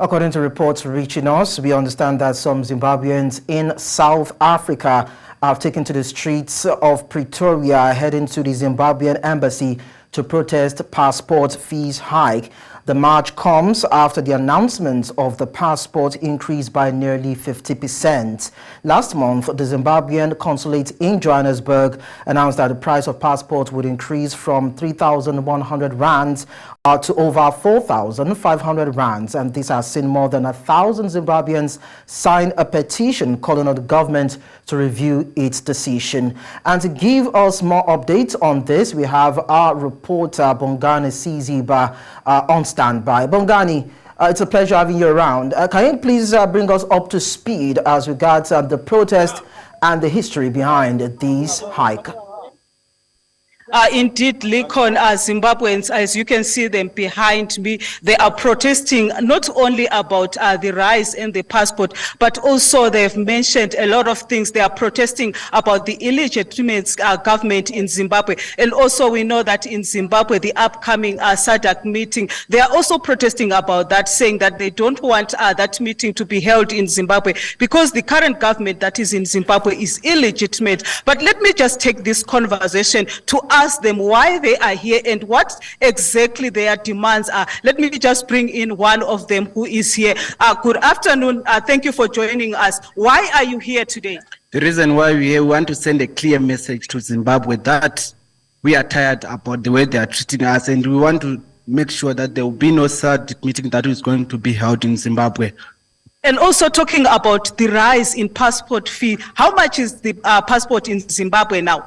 According to reports reaching us, we understand that some Zimbabweans in South Africa have taken to the streets of Pretoria, heading to the Zimbabwean embassy to protest passport fees hike. The march comes after the announcement of the passport increase by nearly 50%. Last month, the Zimbabwean consulate in Johannesburg announced that the price of passport would increase from 3,100 rands to over 4,500 rands, and this has seen more than 1,000 Zimbabweans sign a petition calling on the government to review its decision. And to give us more updates on this, we have our reporter Bongani Siziba on standby. Bongani, it's a pleasure having you around. Can you please bring us up to speed as regards the protest and the history behind this hike? Indeed, Lincoln, Zimbabweans, as you can see them behind me, they are protesting not only about the rise in the passport, but also they've mentioned a lot of things. They are protesting about the illegitimate government in Zimbabwe. And also we know that in Zimbabwe, the upcoming SADC meeting, they are also protesting about that, saying that they don't want that meeting to be held in Zimbabwe because the current government that is in Zimbabwe is illegitimate. But let me just take this conversation to ask them why they are here and what exactly their demands are. Let me just bring in one of them who is here. Good afternoon. Thank you for joining us. Why are you here today? The reason why we're here, we want to send a clear message to Zimbabwe that we are tired about the way they are treating us, and we want to make sure that there will be no SADC meeting that is going to be held in Zimbabwe. And also talking about the rise in passport fee, how much is the passport in Zimbabwe now?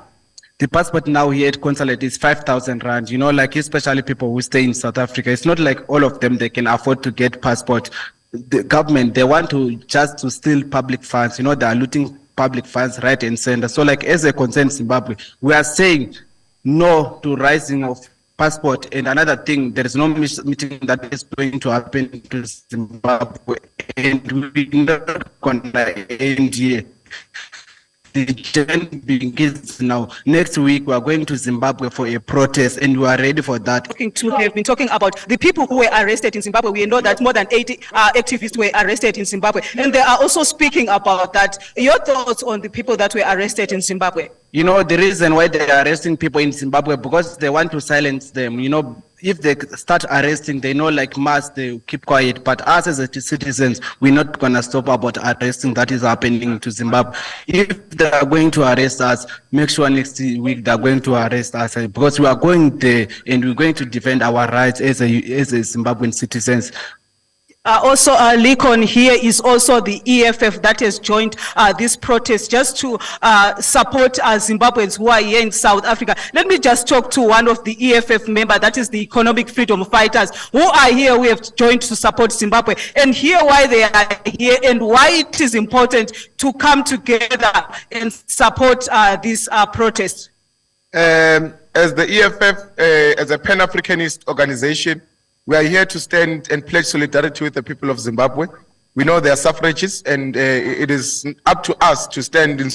The passport now here at consulate is 5,000 rand. You know, like especially people who stay in South Africa, it's not like all of them, they can afford to get passport. The government, they want to just to steal public funds. You know, they are looting public funds right and center. So like as a concerned Zimbabwe, we are saying no to rising of passport. And another thing, there is no meeting that is going to happen to Zimbabwe. And we're not going to end here. The journey begins now. Next week, we are going to Zimbabwe for a protest, and we are ready for that. Have been talking about the people who were arrested in Zimbabwe. We know that more than 80 activists were arrested in Zimbabwe, and they are also speaking about that. Your thoughts on the people that were arrested in Zimbabwe? You know, the reason why they are arresting people in Zimbabwe, because they want to silence them. You know, if they start arresting, they know like mass, they keep quiet. But us as citizens, we're not going to stop about arresting that is happening to Zimbabwe. If they are going to arrest us, make sure next week they're going to arrest us, because we are going there and we're going to defend our rights as a Zimbabwean citizens. Also, Lincoln, here is also the EFF that has joined this protest just to support Zimbabweans who are here in South Africa. Let me just talk to one of the EFF members, that is the Economic Freedom Fighters, who are here, we have joined to support Zimbabwe, and hear why they are here and why it is important to come together and support this protest. As the EFF, as a Pan-Africanist organization, we are here to stand and pledge solidarity with the people of Zimbabwe. We know they are suffragists, and it is up to us to stand in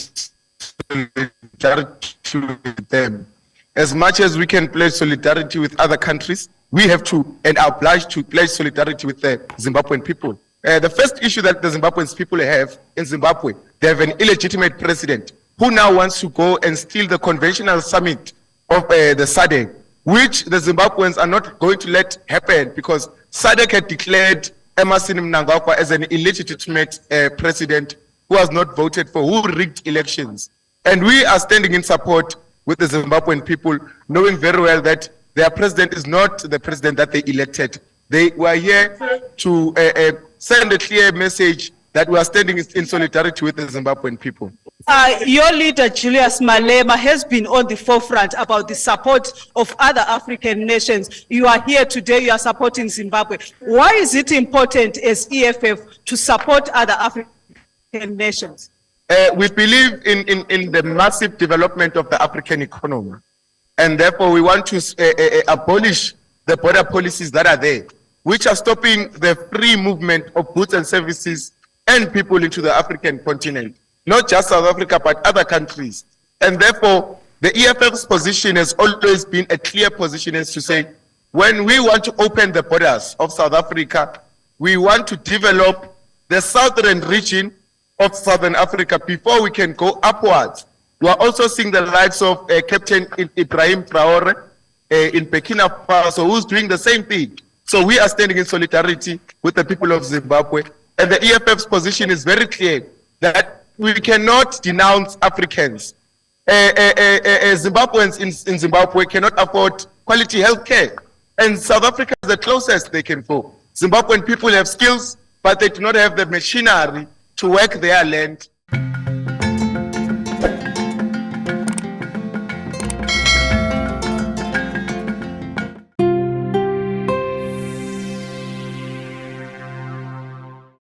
solidarity with them. As much as we can pledge solidarity with other countries, we have to and are obliged to pledge solidarity with the Zimbabwean people. The first issue that the Zimbabwean people have in Zimbabwe, they have an illegitimate president who now wants to go and steal the conventional summit of the SADC, which the Zimbabweans are not going to let happen, because SADC had declared Emmerson Mnangagwa as an illegitimate president who was not voted for, who rigged elections. And we are standing in support with the Zimbabwean people, knowing very well that their president is not the president that they elected. They were here to send a clear message that we are standing in solidarity with the Zimbabwean people. Your leader, Julius Malema, has been on the forefront about the support of other African nations. You are here today, you are supporting Zimbabwe. Why is it important as EFF to support other African nations? We believe in the massive development of the African economy. And therefore, we want to abolish the border policies that are there, which are stopping the free movement of goods and services and people into the African continent. Not just South Africa, but other countries. And therefore, the EFF's position has always been a clear position, as to say, when we want to open the borders of South Africa, we want to develop the southern region of Southern Africa before we can go upwards. We are also seeing the likes of Captain Ibrahim Traore in Burkina Faso, who's doing the same thing. So we are standing in solidarity with the people of Zimbabwe. And the EFF's position is very clear that we cannot denounce Africans. Zimbabweans in Zimbabwe cannot afford quality health care. And South Africa is the closest they can go. Zimbabwean people have skills, but they do not have the machinery to work their land